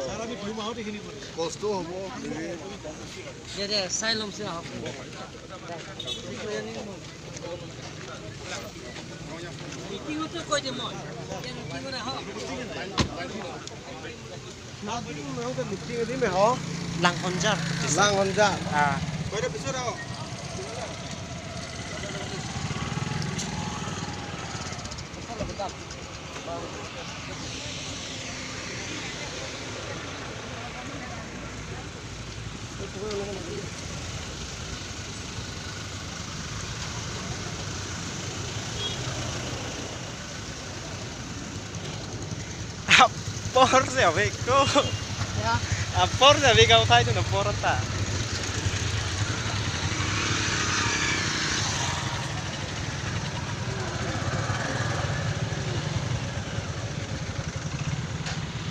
사람이 거의 마을에 힘이 버려. Kosto mo. Jadi saya lom sih apa? Meeting itu kau jemur. Yang meeting mana ha? 나도 형들 미팅에 되면 어? Lang onjar. 랑 혼자. Ah. 거기다 비서라고. Por se abe ko. Ya. Por se abe kau thay tu na por ta.